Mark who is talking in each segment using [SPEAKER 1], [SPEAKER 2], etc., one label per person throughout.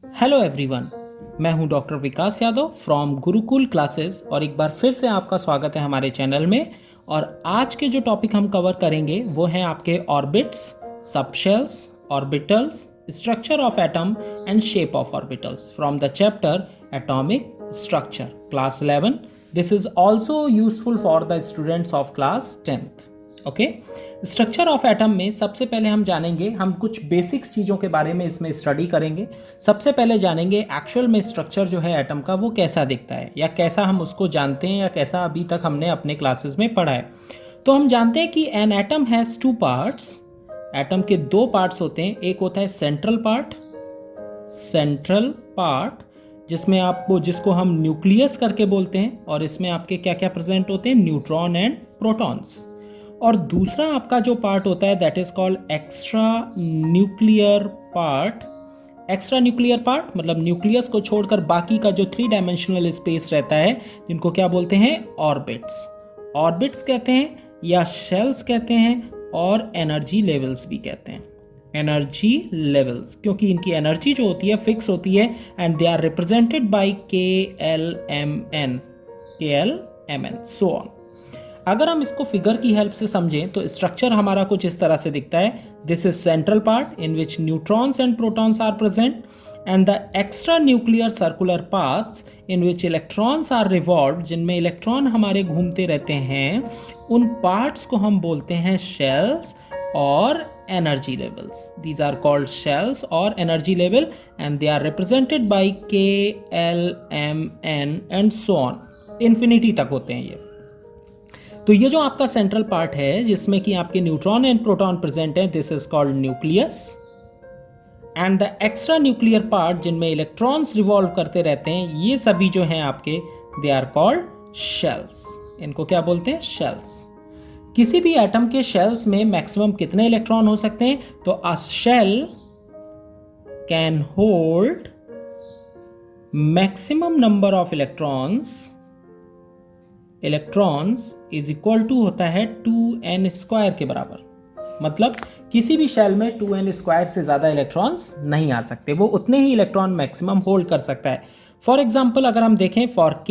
[SPEAKER 1] Hello everyone, मैं हूं doctor Vikas Yadav from Gurukul classes और एक बार फिर से आपका स्वागत है हमारे चैनल में। और आज के जो टॉपिक हम कवर करेंगे वो हैं आपके orbits, subshells, orbitals, structure of atom and shape of orbitals from the chapter atomic structure, class 11। This is also useful for the students of class 10th। Okay, structure of atom में सबसे पहले हम जानेंगे, हम कुछ बेसिक्स चीज़ों के बारे में इसमें स्टडी करेंगे। सबसे पहले जानेंगे एक्चुअल में स्ट्रक्चर जो है एटम का वो कैसा दिखता है, या कैसा हम उसको जानते हैं, या कैसा अभी तक हमने अपने क्लासेस में पढ़ा है। तो हम जानते हैं कि an atom has two parts. Atom के दो पार्ट्स होते हैं, एक होता है सेंट्रल पार्ट जिसको हम न्यूक्लियस करके बोलते हैं, और इसमें आपके क्या क्या प्रेजेंट होते हैं, न्यूट्रॉन एंड प्रोटॉन्स। और दूसरा आपका जो पार्ट होता है that is called extra nuclear part. Extra nuclear part मतलब न्यूक्लियस को छोड़कर बाकी का जो 3 डायमेंशनल स्पेस रहता है, जिनको क्या बोलते हैं, ऑर्बिट्स। ऑर्बिट्स कहते हैं या शेल्स कहते हैं, और एनर्जी लेवल्स भी कहते हैं। एनर्जी लेवल्स क्योंकि इनकी एनर्जी जो होती है फिक्स होती है, and they are represented by KLMN so on. अगर हम इसको फिगर की हेल्प से समझें तो स्ट्रक्चर हमारा कुछ इस तरह से दिखता है। This is central part in which neutrons and protons are present, and the extra nuclear circular paths in which electrons are revolved, जिनमें इलेक्ट्रॉन हमारे घूमते रहते हैं, उन पार्ट्स को हम बोलते हैं शेल्स और energy levels. These are called shells और energy level, and they are represented by KLMN and so on, infinity तक होते हैं ये। तो ये जो आपका सेंट्रल पार्ट है जिसमें कि आपके न्यूट्रॉन एंड प्रोटॉन प्रेजेंट है, this is called nucleus. And the extra nuclear part जिनमें इलेक्ट्रॉन्स रिवॉल्व करते रहते हैं, ये सभी जो हैं आपके, दे आर कॉल्ड शेल्स। इनको क्या बोलते हैं, शेल्स। किसी भी एटम के शेल्स में मैक्सिमम कितने इलेक्ट्रॉन हो सकते हैं, तो a shell can hold maximum number of electrons is equal to होता है 2n² के बराबर। मतलब किसी भी शेल में 2n² से ज़्यादा इलेक्ट्रॉन्स नहीं आ सकते, वो उतने ही इलेक्ट्रॉन मैक्सिमम होल्ड कर सकता है। फॉर एग्जाम्पल अगर हम देखें फॉर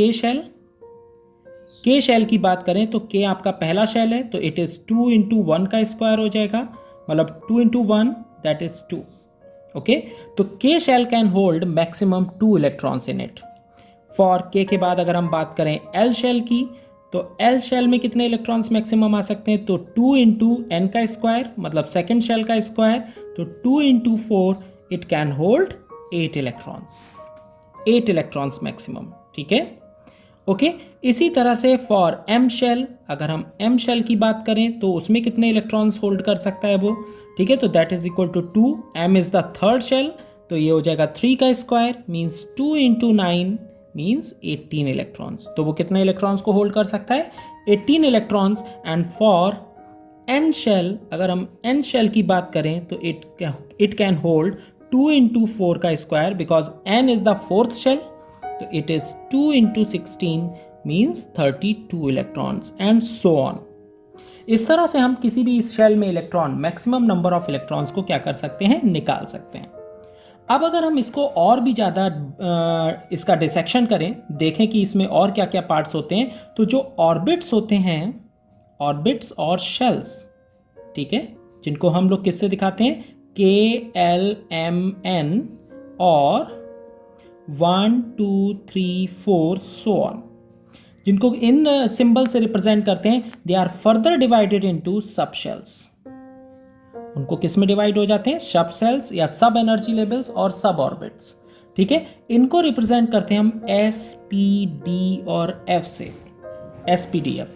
[SPEAKER 1] के शेल की बात करें तो के आपका पहला शेल है, तो इट इज़ 2 × 1 का स्क्वायर हो जाएगा, मतलब 2 × 1 दैट इज 2। ओके, तो K shell can hold maximum 2 electrons in it. For K के बाद अगर हम बात करें एल शेल की, तो एल शेल में कितने इलेक्ट्रॉन्स मैक्सिमम आ सकते हैं, तो 2 × n का स्क्वायर मतलब सेकेंड शेल का स्क्वायर, तो 2 × 4 it can hold 8 electrons maximum. ठीक है, ओके। इसी तरह से फॉर एम शेल, अगर हम एम शेल की बात करें तो उसमें कितने इलेक्ट्रॉन्स होल्ड कर सकता है वो, ठीक है, तो that is equal to 2। M is the third shell, तो ये हो जाएगा 3 का स्क्वायर मीन्स 2 × 9 मीन्स 18 इलेक्ट्रॉन्स। तो वो कितने इलेक्ट्रॉन्स को होल्ड कर सकता है, 18 electrons. And for N shell, अगर हम एन शेल की बात करें तो इट कैन होल्ड 2 × 4 का square, because N is the fourth shell, तो it is 2 × 16 means 32 electrons and so on. इस तरह से हम किसी भी शेल में electron, maximum number of electrons को क्या कर सकते हैं, निकाल सकते हैं। अब अगर हम इसको और भी ज़्यादा इसका डिसेक्शन करें, देखें कि इसमें और क्या क्या पार्ट्स होते हैं, तो जो ऑर्बिट्स होते हैं, ऑर्बिट्स और शेल्स, ठीक है, जिनको हम लोग किससे दिखाते हैं, KLMN और 1 2 3 4 सो ऑन, जिनको इन सिंबल से रिप्रेजेंट करते हैं, they are further divided into sub shells. उनको किस में डिवाइड हो जाते हैं, सब सेल्स या सब एनर्जी लेवल्स और सब ऑर्बिट्स। ठीक है, इनको रिप्रेजेंट करते हैं हम SPD और F से, SPDF।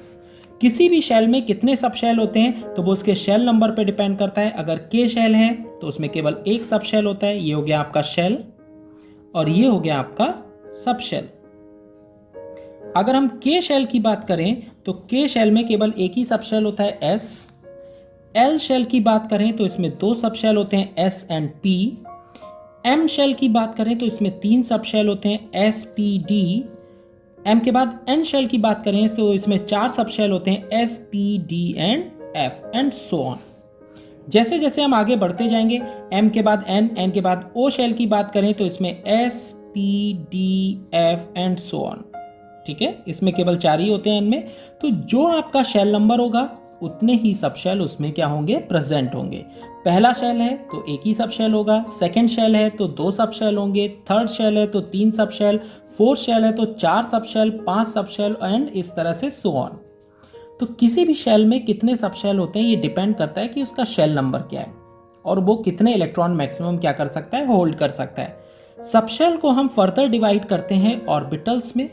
[SPEAKER 1] किसी भी शेल में कितने सब शेल होते हैं, तो वो उसके शेल नंबर पे डिपेंड करता है। अगर के शेल है तो उसमें केवल एक सब शेल होता है, ये हो गया आपका शेल, और ये हो गया आपका सब शेल। अगर हम के शेल की बात करें तो के शेल में केवल एक ही सब शेल होता है, S। एल शेल की बात करें तो इसमें 2 सब शेल होते हैं, S and P। M shell की बात करें तो इसमें 3 सब शेल होते हैं, SPD। एम के बाद एन शेल की बात करें तो इसमें 4 सब शेल होते हैं, SPD and F and so on. जैसे जैसे हम आगे बढ़ते जाएंगे, M के बाद N, N के बाद O शेल की बात करें तो इसमें S, P, D, F and so on. ठीक है, इसमें केवल 4 ही होते हैं N में। तो जो आपका शेल नंबर होगा उतने ही सब शेल उसमें क्या होंगे, प्रेजेंट होंगे। पहला शेल है तो एक ही सब शेल होगा, सेकेंड शेल है तो 2 सब शेल होंगे, थर्ड शेल है तो 3 सब शेल, फोर्थ शेल है तो 4 सब शेल, 5 सब शेल एंड इस तरह से सो ऑन। तो किसी भी शेल में कितने सब शेल होते हैं ये डिपेंड करता है कि उसका शेल नंबर क्या है और वो कितने इलेक्ट्रॉन मैक्सिमम क्या कर सकता है, होल्ड कर सकता है। सब शेल को हम फर्दर डिवाइड करते हैं ऑर्बिटल्स में।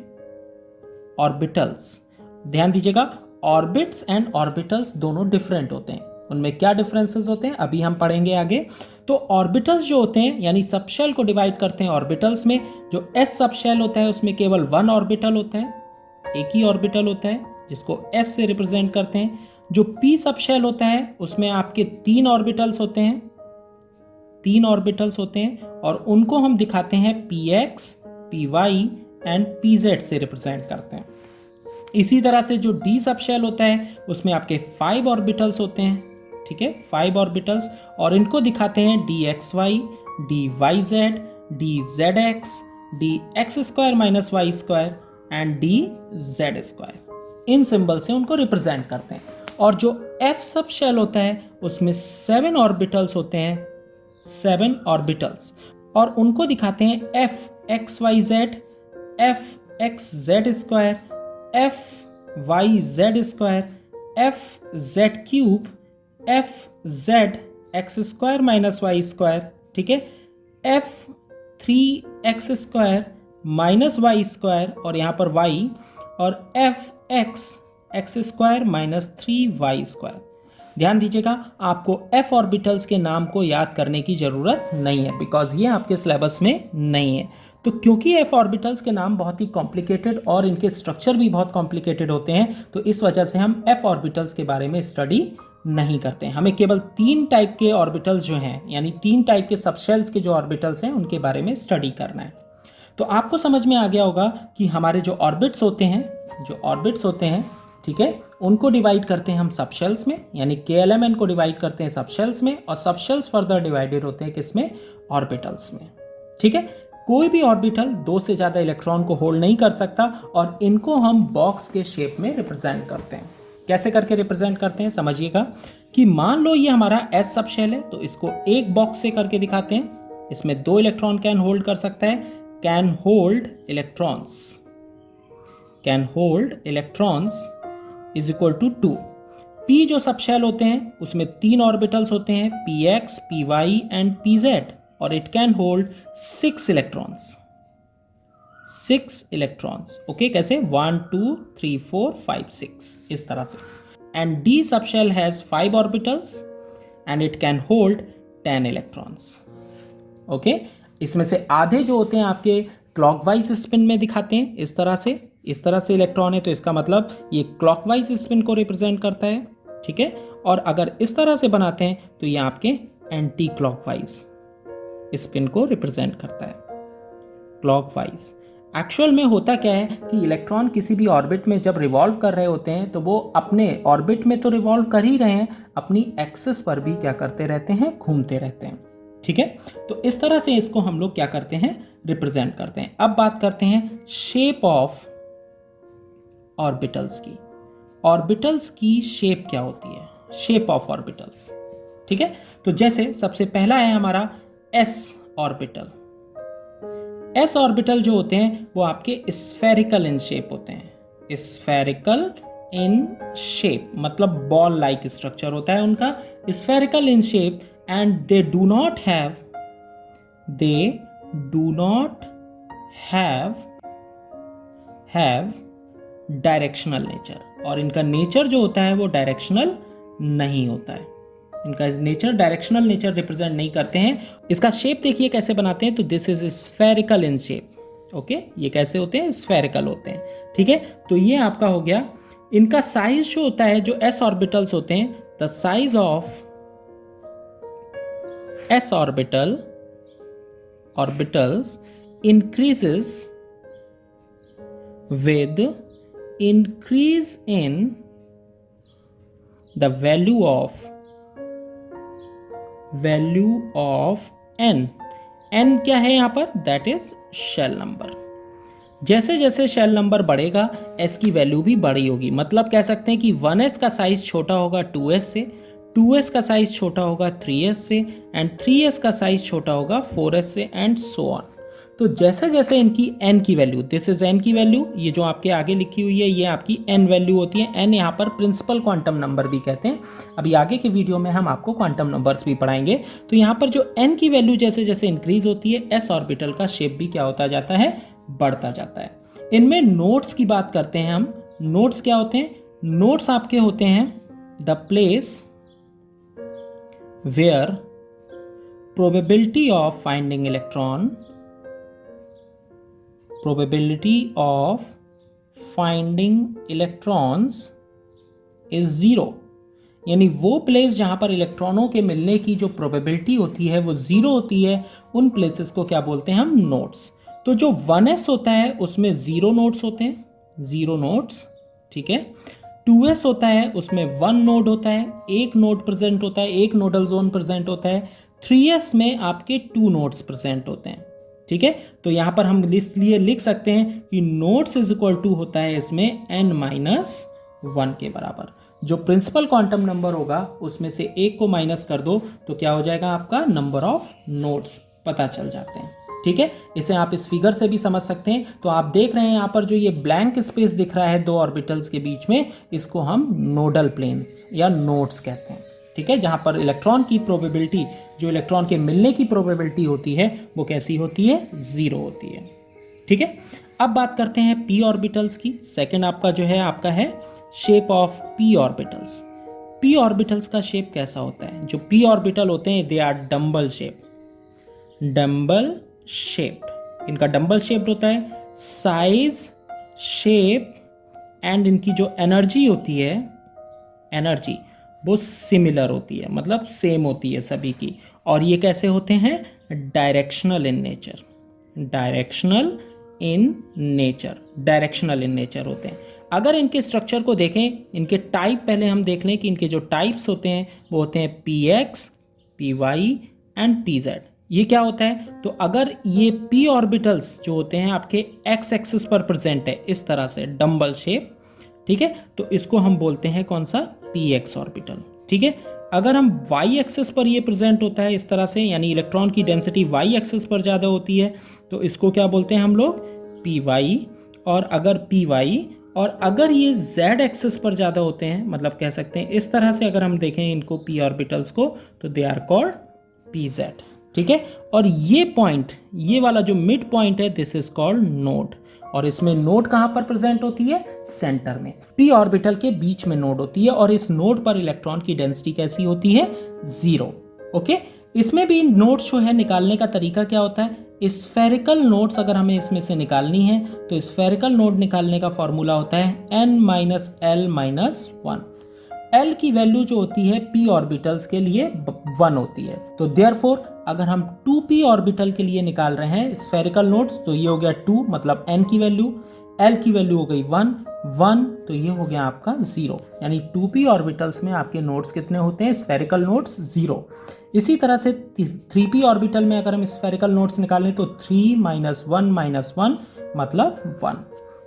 [SPEAKER 1] ऑर्बिटल्स, ध्यान दीजिएगा, ऑर्बिट्स एंड ऑर्बिटल्स दोनों डिफरेंट होते हैं। उनमें क्या डिफरेंसेस होते हैं अभी हम पढ़ेंगे आगे। तो ऑर्बिटल्स जो होते हैं यानी सबशेल को डिवाइड करते हैं ऑर्बिटल्स में। जो एस सबशेल होता है उसमें केवल 1 ऑर्बिटल होता है, एक ही ऑर्बिटल होता है जिसको एस से रिप्रेजेंट करते हैं। जो पी सबशेल होता है उसमें आपके 3 ऑर्बिटल्स होते हैं, 3 ऑर्बिटल्स होते हैं और उनको हम दिखाते हैं px, py एंड pz से रिप्रेजेंट करते हैं। इसी तरह से जो डी सबशेल होता है उसमें आपके 5 ऑर्बिटल्स होते हैं। ठीक है, 5 ऑर्बिटल्स और इनको दिखाते हैं dxy, dyz, dzx, dx square minus Y square and dz square. इन सिंबल से उनको रिप्रेजेंट करते हैं। और जो f सबशेल होता है उसमें 7 ऑर्बिटल्स होते हैं, 7 ऑर्बिटल्स और उनको दिखाते हैं f x y z, f x z square, f y z square, f z cube, f z x square minus Y square. ठीक है, f 3x square minus Y square और यहाँ पर y और f x x square minus 3y square. ध्यान दीजिएगा, आपको f orbitals के नाम को याद करने की जरूरत नहीं है बिकॉज ये आपके सिलेबस में नहीं है। तो क्योंकि f ऑर्बिटल्स के नाम बहुत ही कॉम्प्लिकेटेड और इनके स्ट्रक्चर भी बहुत कॉम्प्लिकेटेड होते हैं तो इस वजह से हम f ऑर्बिटल्स के बारे में स्टडी नहीं करते हैं। हमें केवल 3 टाइप के ऑर्बिटल्स जो हैं यानी 3 टाइप के सबशेल्स के जो ऑर्बिटल्स हैं उनके बारे में स्टडी करना है। तो आपको समझ में आ गया होगा कि हमारे जो ऑर्बिट्स होते हैं, ठीक है, उनको डिवाइड करते हैं हम सबशेल्स में यानी KLMN को डिवाइड करते हैं सबशेल्स में और सबशेल्स फर्दर डिवाइडेड होते हैं किसमें, ऑर्बिटल्स में। ठीक है, कोई भी ऑर्बिटल 2 से ज़्यादा इलेक्ट्रॉन को होल्ड नहीं कर सकता और इनको हम बॉक्स के शेप में रिप्रेजेंट करते हैं। कैसे करके रिप्रेजेंट करते हैं समझिएगा कि मान लो ये हमारा S सबशेल है तो इसको एक बॉक्स से करके दिखाते हैं। इसमें 2 इलेक्ट्रॉन कैन होल्ड कर सकता है, can hold electrons is equal to 2। P जो सबशेल होते हैं उसमें 3 ऑर्बिटल्स होते हैं, px, py एंड pz और it can hold 6 electrons. Okay, कैसे 1 2 3 4 5 6 इस तरह से। And D subshell has 5 orbitals and it can hold 10 electrons. Okay, इसमें से आधे जो होते हैं आपके क्लॉकवाइज स्पिन में दिखाते हैं इस तरह से इलेक्ट्रॉन है तो इसका मतलब ये क्लॉकवाइज स्पिन को रिप्रेजेंट करता है। ठीक है, और अगर इस तरह से बनाते हैं तो ये आपके एंटी क्लॉकवाइज स्पिन को रिप्रेजेंट करता है, क्लॉकवाइज। एक्चुअल में होता क्या है कि इलेक्ट्रॉन किसी भी ऑर्बिट में जब रिवॉल्व कर रहे होते हैं तो वो अपने ऑर्बिट में तो रिवॉल्व कर ही रहे हैं, अपनी एक्सिस पर भी क्या करते रहते हैं, घूमते रहते हैं। ठीक है, तो इस तरह से इसको हम लोग क्या करते हैं, रिप्रेजेंट करते हैं। अब बात करते हैं शेप ऑफ ऑर्बिटल्स की। ऑर्बिटल्स की शेप क्या होती है, शेप ऑफ ऑर्बिटल्स। ठीक है, तो जैसे सबसे पहला है हमारा s ऑर्बिटल। s ऑर्बिटल जो होते हैं वो आपके स्फेरिकल इन शेप होते हैं, स्फेरिकल इन शेप मतलब बॉल लाइक स्ट्रक्चर होता है उनका, spherical in shape and they do not have directional nature. और इनका नेचर जो होता है वो डायरेक्शनल नहीं होता है, इनका नेचर डायरेक्शनल नेचर रिप्रेजेंट नहीं करते हैं। इसका शेप देखिए कैसे बनाते हैं, तो this is spherical in shape. Okay, ये कैसे होते हैं, स्फेरिकल होते हैं। ठीक है, तो ये आपका हो गया। इनका साइज जो होता है, जो s ऑर्बिटल्स होते हैं, the size of s orbitals increases with increase in the value of value of n, n क्या है यहाँ पर, दैट इज शेल नंबर। जैसे जैसे शेल नंबर बढ़ेगा s की वैल्यू भी बड़ी होगी। मतलब कह सकते हैं कि 1s का साइज छोटा होगा 2s से, 2s का साइज छोटा होगा 3s से, एंड 3s का साइज छोटा होगा 4s से, एंड सो ऑन। तो जैसे जैसे इनकी n की वैल्यू, दिस इज n की वैल्यू, ये जो आपके आगे लिखी हुई है ये आपकी n वैल्यू होती है। n यहाँ पर प्रिंसिपल क्वांटम नंबर भी कहते हैं। अभी आगे के वीडियो में हम आपको क्वांटम नंबर्स भी पढ़ाएंगे। तो यहाँ पर जो n की वैल्यू जैसे जैसे इंक्रीज होती है, s ऑर्बिटल का शेप भी क्या होता जाता है, बढ़ता जाता है। इनमें नोड्स की बात करते हैं हम। नोड्स क्या होते हैं, नोड्स आपके होते हैं the place where probability of finding electron, probability of finding electrons is 0। यानी वो प्लेस जहां पर इलेक्ट्रॉनों के मिलने की जो प्रोबेबिलिटी होती है वो 0 होती है, उन प्लेसेस को क्या बोलते हैं हम, नोड्स। तो जो 1s होता है उसमें 0 नोड्स होते हैं, 0 नोड्स, ठीक है। 2s होता है उसमें 1 नोड होता है, एक नोड प्रेजेंट होता है, एक नोडल जोन प्रेजेंट होता है। 3s में आपके 2 नोड्स प्रेजेंट होते हैं, ठीक है। तो यहां पर हम इसलिए लिख सकते हैं कि नोड्स इज इक्वल टू होता है इसमें n-1 के बराबर। जो प्रिंसिपल क्वांटम नंबर होगा उसमें से एक को माइनस कर दो तो क्या हो जाएगा, आपका नंबर ऑफ नोड्स पता चल जाते हैं, ठीक है। इसे आप इस फिगर से भी समझ सकते हैं। तो आप देख रहे हैं यहाँ पर जो ये ब्लैंक स्पेस दिख रहा है दो ऑर्बिटल्स के बीच में, इसको हम नोडल प्लेन्स या नोड्स कहते हैं, ठीक है। जहां पर इलेक्ट्रॉन की प्रोबेबिलिटी, जो इलेक्ट्रॉन के मिलने की प्रोबेबिलिटी होती है वो कैसी होती है, 0 होती है, ठीक है। अब बात करते हैं p ऑर्बिटल्स की। सेकंड आपका जो है आपका है shape of p orbitals. p orbitals का शेप कैसा होता है, जो p ऑर्बिटल होते हैं they are dumbbell shape, dumbbell shaped. इनका डम्बल शेप्ड होता है, साइज, शेप एंड इनकी जो एनर्जी होती है, एनर्जी वो सिमिलर होती है, मतलब सेम होती है सभी की। और ये कैसे होते हैं, directional in nature, directional in nature, directional in nature होते हैं। अगर इनके स्ट्रक्चर को देखें, इनके टाइप पहले हम देख लें कि इनके जो टाइप्स होते हैं वो होते हैं px, py एंड pz। ये क्या होता है, तो अगर ये p ऑर्बिटल्स जो होते हैं आपके x एक्सिस पर प्रेजेंट है इस तरह से डम्बल शेप, ठीक है, तो इसको हम बोलते हैं कौन सा, px ऑर्बिटल, ठीक है। अगर हम y एक्सिस पर ये प्रेजेंट होता है इस तरह से, यानी इलेक्ट्रॉन की डेंसिटी y एक्सिस पर ज़्यादा होती है, तो इसको क्या बोलते हैं हम लोग, py। और अगर py और अगर ये z एक्सिस पर ज़्यादा होते हैं, मतलब कह सकते हैं इस तरह से अगर हम देखें इनको p ऑर्बिटल्स को, तो दे आर कॉल्ड pz, ठीक है। और ये पॉइंट, ये वाला जो मिड पॉइंट है, दिस इज कॉल्ड नोड। और इसमें नोड कहां पर प्रेजेंट होती है, सेंटर में, p ऑर्बिटल के बीच में नोड होती है। और इस नोड पर इलेक्ट्रॉन की डेंसिटी कैसी होती है, 0, ओके। इसमें भी नोड्स जो है निकालने का तरीका क्या होता है, स्फेरिकल नोड्स अगर हमें इसमें से निकालनी है तो स्फेरिकल नोड निकालने का फॉर्मूला होता है n-l-1। L की वैल्यू जो होती है p ऑर्बिटल्स के लिए 1 होती है। तो देयरफॉर अगर हम 2p ऑर्बिटल के लिए निकाल रहे हैं स्फेरिकल नोड्स, तो ये हो गया 2, मतलब n की वैल्यू, L की वैल्यू हो गई 1, तो ये हो गया आपका 0। यानी 2p ऑर्बिटल्स में आपके नोड्स कितने होते हैं, स्फेरिकल नोड्स 0। इसी तरह से 3p ऑर्बिटल में अगर हम स्फेरिकल नोड्स निकालें तो 3 - 1 - 1 मतलब 1।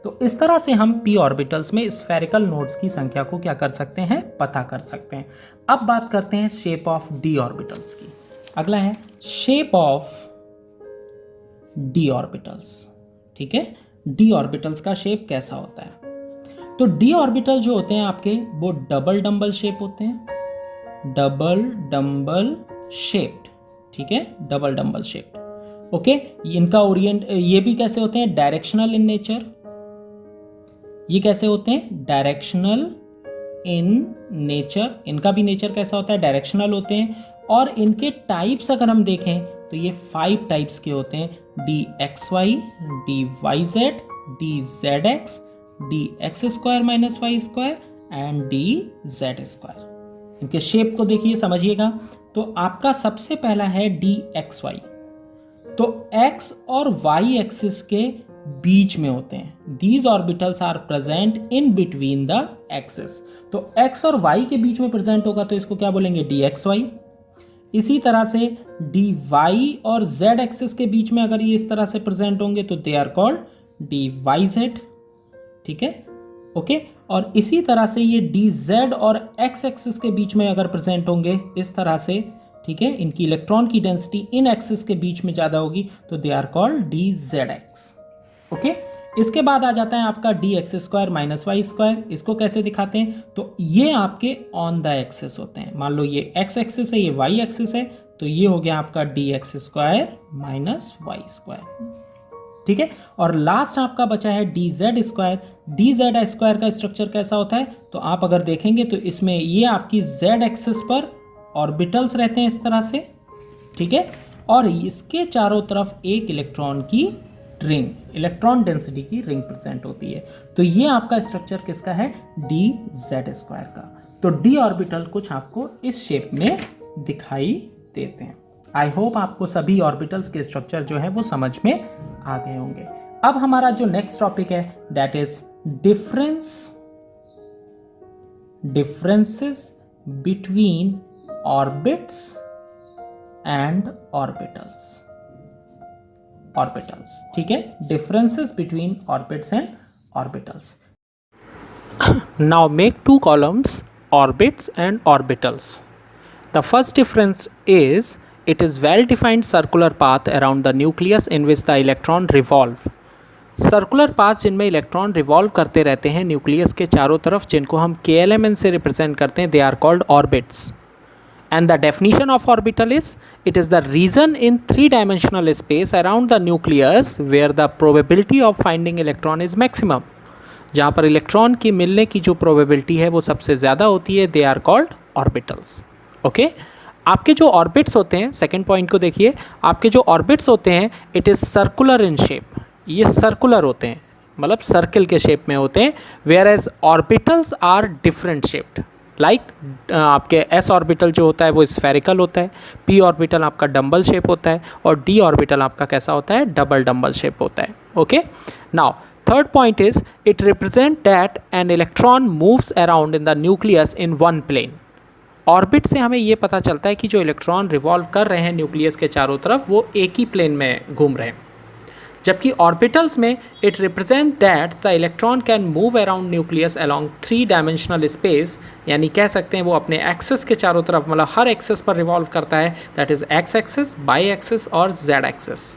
[SPEAKER 1] तो इस तरह से हम p ऑर्बिटल्स में स्फेरिकल नोड्स की संख्या को क्या कर सकते हैं, पता कर सकते हैं। अब बात करते हैं शेप ऑफ d ऑर्बिटल्स की। अगला है शेप ऑफ d ऑर्बिटल्स, ठीक है। d ऑर्बिटल्स का शेप कैसा होता है, तो d ऑर्बिटल जो होते हैं आपके वो डबल डम्बल शेप होते हैं, डबल डम्बल शेप्ड, ठीक है, डबल डम्बल शेप्ड, ओके। इनका ओरिएंट, ये भी कैसे होते हैं, डायरेक्शनल इन नेचर। ये कैसे होते हैं, डायरेक्शनल इन नेचर। इनका भी नेचर कैसा होता है, डायरेक्शनल होते हैं। और इनके टाइप्स अगर हम देखें तो ये 5 टाइप्स के होते हैं, dxy, dyz, dzx, dx² - y² and dz²। इनके शेप को देखिए, समझिएगा। तो आपका सबसे पहला है dxy, तो x और y एक्सिस के बीच में होते हैं। These orbitals are present in between the axis। तो x और y के बीच में प्रेजेंट होगा तो इसको क्या बोलेंगे, dxy। इसी तरह से डी वाई और जेड एक्सिस के बीच में अगर ये इस तरह से प्रेजेंट होंगे तो they are called D Y Z, ठीक है, ओके। और इसी तरह से ये डी जेड और एक्स एक्सिस के बीच में अगर प्रेजेंट होंगे इस तरह से, ठीक है, इनकी इलेक्ट्रॉन की डेंसिटी इन एक्सिस के बीच में ज़्यादा होगी तो they are called D Z X, okay. इसके बाद आ जाता है आपका D X square minus Y square. इसको कैसे दिखाते हैं, तो ये आपके ऑन द एक्सिस होते हैं। मान लो ये एक्स एक्सिस है, ये वाई एक्सिस है, तो ये हो गया आपका D X square minus Y square, ठीक है। और लास्ट आपका बचा है D Z square. D Z square का स्ट्रक्चर कैसा होता है, तो आप अगर देखेंगे तो इसमें ये आपकी जेड एक्सिस पर ऑर्बिटल्स रहते हैं इस तरह से, ठीक है, और इसके चारों तरफ एक इलेक्ट्रॉन की रिंग, इलेक्ट्रॉन डेंसिटी की रिंग प्रेजेंट होती है। तो ये आपका स्ट्रक्चर किसका है, डी जेड स्क्वायर का। तो डी ऑर्बिटल कुछ आपको इस शेप में दिखाई देते हैं। आई होप आपको सभी ऑर्बिटल्स के स्ट्रक्चर जो है वो समझ में आ गए होंगे। अब हमारा जो नेक्स्ट टॉपिक है that is differences between orbits and orbitals, ठीक है, differences between orbits and orbitals. Now make two columns orbits and orbitals. The first difference is it is well-defined circular path around the nucleus in which the electron revolve. Circular path जिनमें electron revolve करते रहते हैं nucleus के चारों तरफ, जिनको हम KLMN से रिप्रेजेंट करते हैं, they are called orbits. And the definition of orbital is it is the region in 3-dimensional space around the nucleus where the probability of finding electron is maximum. जहाँ पर इलेक्ट्रॉन की मिलने की जो probability है वो सबसे ज़्यादा होती है, they are called orbitals, okay. आपके जो ऑर्बिट्स होते हैं, सेकंड पॉइंट को देखिए, आपके जो ऑर्बिट्स होते हैं it is circular in shape, ये सर्कुलर होते हैं, मतलब सर्किल के शेप में होते हैं। Whereas orbitals are different shaped, like आपके एस ऑर्बिटल जो होता है वो स्फेरिकल होता है, पी ऑर्बिटल आपका डम्बल शेप होता है, और डी ऑर्बिटल आपका कैसा होता है, डबल डम्बल शेप होता है, okay. Now third point is it represent that an electron moves around in the nucleus in one plane. Orbit से हमें ये पता चलता है कि जो इलेक्ट्रॉन रिवॉल्व कर रहे हैं न्यूक्लियस के चारों तरफ वो एक ही प्लेन में घूम रहे हैं, जबकि ऑर्बिटल्स में it represent that the electron can move around nucleus along 3-dimensional space, यानी कह सकते हैं वो अपने एक्सिस के चारों तरफ, मतलब हर एक्सिस पर रिवॉल्व करता है, that is X axis, Y axis और Z axis.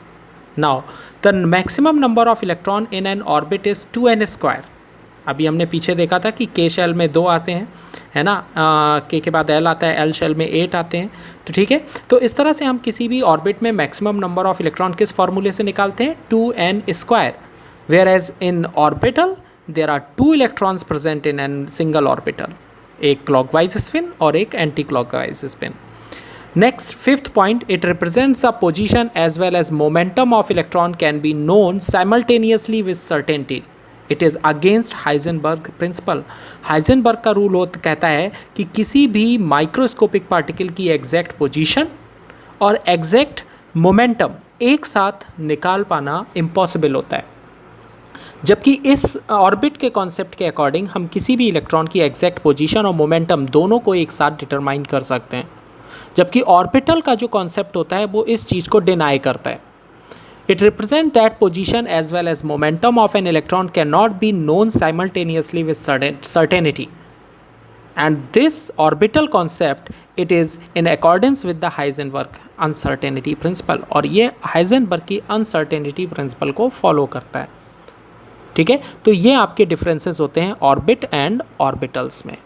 [SPEAKER 1] Now the maximum number of electron in an orbit is 2n square. अभी हमने पीछे देखा था कि के शेल में 2 आते हैं, है ना, के बाद एल आता है, एल शेल में 8 आते हैं, तो ठीक है। तो इस तरह से हम किसी भी ऑर्बिट में मैक्सिमम नंबर ऑफ इलेक्ट्रॉन किस फॉर्मूले से निकालते हैं, 2n square. Whereas in orbital there are 2 electrons present in an single orbital, एक क्लॉकवाइज स्पिन और एक anti clockwise spin. Next fifth point, it represents the position as well as momentum of electron can be known simultaneously with certainty. It is against Heisenberg principle. Heisenberg का rule कहता है कि किसी भी microscopic particle की exact position और exact momentum एक साथ निकाल पाना इम्पॉसिबल होता है, जबकि इस ऑर्बिट के कॉन्सेप्ट के अकॉर्डिंग हम किसी भी इलेक्ट्रॉन की एग्जैक्ट पोजीशन और मोमेंटम दोनों को एक साथ डिटरमाइन कर सकते हैं, जबकि ऑर्बिटल का जो कॉन्सेप्ट होता है वो इस चीज़ को डिनाई करता है। It represents that position as well as momentum of an electron cannot be known simultaneously with certainty. And this orbital concept, it is in accordance with the Heisenberg uncertainty principle. और ये Heisenberg की uncertainty principle को follow करता है, ठीक है। तो ये आपके differences होते हैं ऑर्बिट एंड ऑर्बिटल्स में,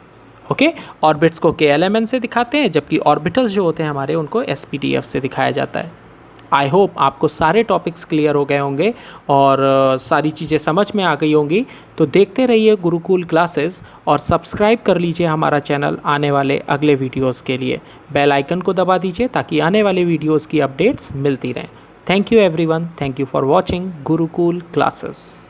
[SPEAKER 1] ओके। ऑर्बिट्स को KLMN से दिखाते हैं, जबकि ऑर्बिटल्स जो होते हैं हमारे उनको SPDF से दिखाया जाता है। आई होप आपको सारे टॉपिक्स क्लियर हो गए होंगे और सारी चीज़ें समझ में आ गई होंगी। तो देखते रहिए गुरुकुल क्लासेस और सब्सक्राइब कर लीजिए हमारा चैनल आने वाले अगले वीडियोस के लिए। बेल आइकन को दबा दीजिए ताकि आने वाले वीडियोस की अपडेट्स मिलती रहें। Thank you everyone, thank you for watching Gurukul classes.